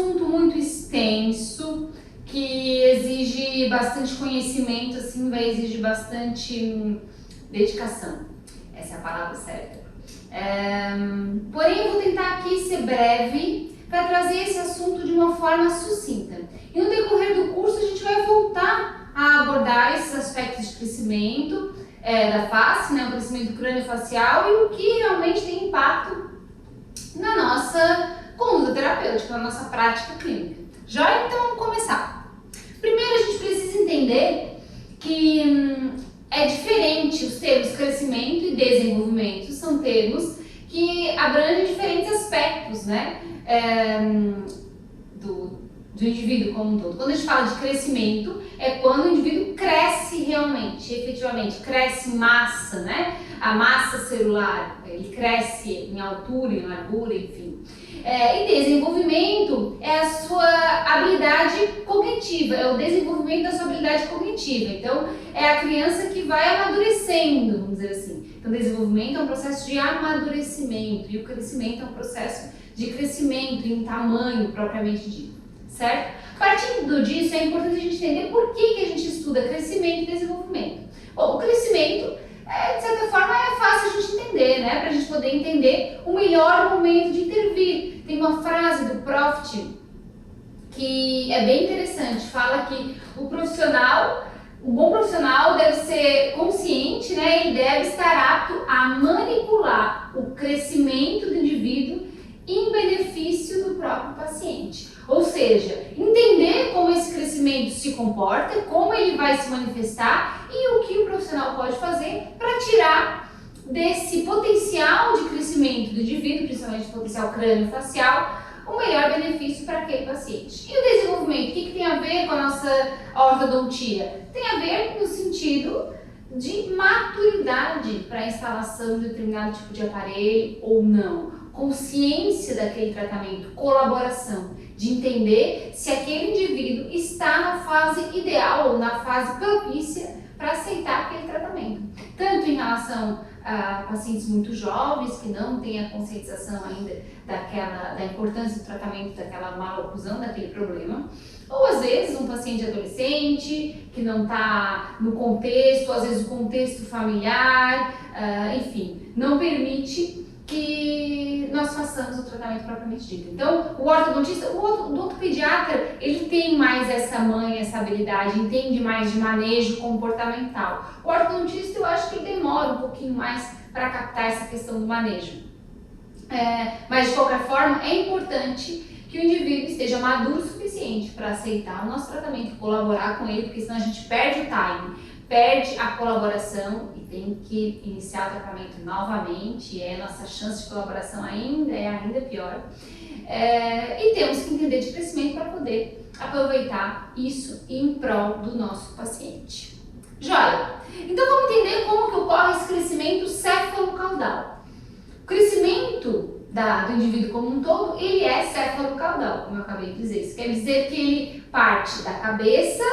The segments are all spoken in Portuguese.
assunto muito extenso, que exige bastante conhecimento, assim, vai exigir bastante dedicação. Essa é a palavra certa. Porém, eu vou tentar aqui ser breve para trazer esse assunto de uma forma sucinta. E no decorrer do curso a gente vai voltar a abordar esses aspectos de crescimento da face, né, o crescimento crâniofacial e o que realmente tem impacto na nossa conduta terapêutica, na nossa prática clínica. Já então vamos começar. Primeiro a gente precisa entender que é diferente os termos crescimento e desenvolvimento, são termos que abrangem diferentes aspectos, né, do indivíduo como um todo. Quando a gente fala de crescimento, é quando o indivíduo cresce realmente, efetivamente, cresce massa, né? A massa celular, ele cresce em altura, em largura, enfim. E desenvolvimento é a sua habilidade cognitiva, é o desenvolvimento da sua habilidade cognitiva. Então, é a criança que vai amadurecendo, vamos dizer assim. Então, desenvolvimento é um processo de amadurecimento e o crescimento é um processo de crescimento em tamanho propriamente dito, certo? Partindo disso, é importante a gente entender por que a gente estuda crescimento e desenvolvimento. Bom, o crescimento, de certa forma, é fácil a gente entender, né? Para a gente poder entender o melhor momento de intervir. Tem uma frase do Profit que é bem interessante, fala que o bom profissional deve ser consciente, né? Ele deve estar apto a manipular o crescimento do indivíduo em benefício do próprio paciente. Ou seja, entender como esse crescimento se comporta, como ele vai se manifestar e o que o profissional pode fazer para tirar desse potencial de crescimento do indivíduo, principalmente o potencial crâniofacial, o melhor benefício para aquele paciente. E o desenvolvimento, o que tem a ver com a nossa ortodontia? Tem a ver no sentido de maturidade para a instalação de determinado tipo de aparelho ou não. Consciência daquele tratamento, colaboração, de entender se aquele indivíduo está na fase ideal ou na fase propícia para aceitar aquele tratamento. Tanto em relação a pacientes muito jovens que não têm a conscientização ainda da importância do tratamento daquela maloclusão, daquele problema, ou às vezes um paciente adolescente que não está no contexto, às vezes o contexto familiar, enfim, não permite que nós façamos o tratamento propriamente dito. Então, o ortodontista, o odontopediatra, ele tem mais essa manha, essa habilidade, entende mais de manejo comportamental. O ortodontista, eu acho que ele demora um pouquinho mais para captar essa questão do manejo. Mas, de qualquer forma, é importante que o indivíduo esteja maduro o suficiente para aceitar o nosso tratamento e colaborar com ele, porque senão a gente perde o time, perde a colaboração e tem que iniciar o tratamento novamente, e a nossa chance de colaboração ainda pior. E temos que entender de crescimento para poder aproveitar isso em prol do nosso paciente. Joia! Então vamos entender como que ocorre esse crescimento céfalo-caudal. O crescimento do indivíduo como um todo, ele é céfalo-caudal, como eu acabei de dizer. Isso quer dizer que ele parte da cabeça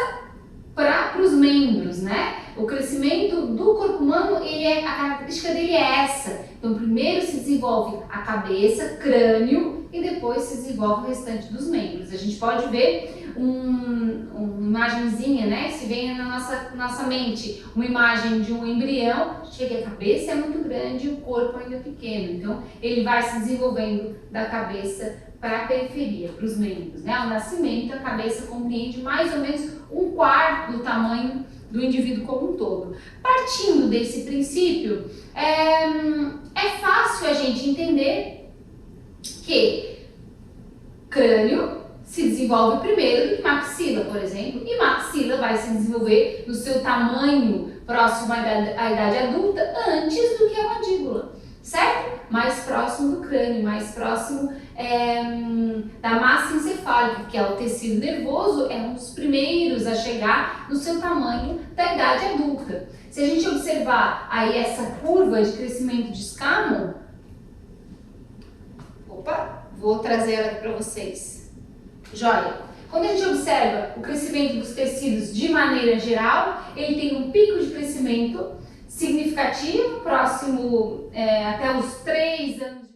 para os membros, né? O crescimento do corpo humano, a característica dele é essa. Então, primeiro se desenvolve a cabeça, crânio, e depois se desenvolve o restante dos membros. A gente pode ver uma imagenzinha, né? Se vem na nossa mente uma imagem de um embrião, a gente vê que a cabeça é muito grande e o corpo ainda é pequeno. Então, ele vai se desenvolvendo da cabeça para a periferia, para os membros, né? Ao nascimento, a cabeça compreende mais ou menos 1/4 do tamanho do indivíduo como um todo. Partindo desse princípio, é fácil a gente entender que crânio se desenvolve primeiro do que maxila, por exemplo, e maxila vai se desenvolver no seu tamanho próximo à idade adulta antes do que a mandíbula, certo? Mais próximo do crânio, mais próximo da massa encefálica, que é o tecido nervoso, é um dos primeiros a chegar no seu tamanho da idade adulta. Se a gente observar aí essa curva de crescimento de escamo, vou trazer ela aqui para vocês. Joia! Quando a gente observa o crescimento dos tecidos de maneira geral, ele tem um pico de crescimento significativo, próximo até os 3 anos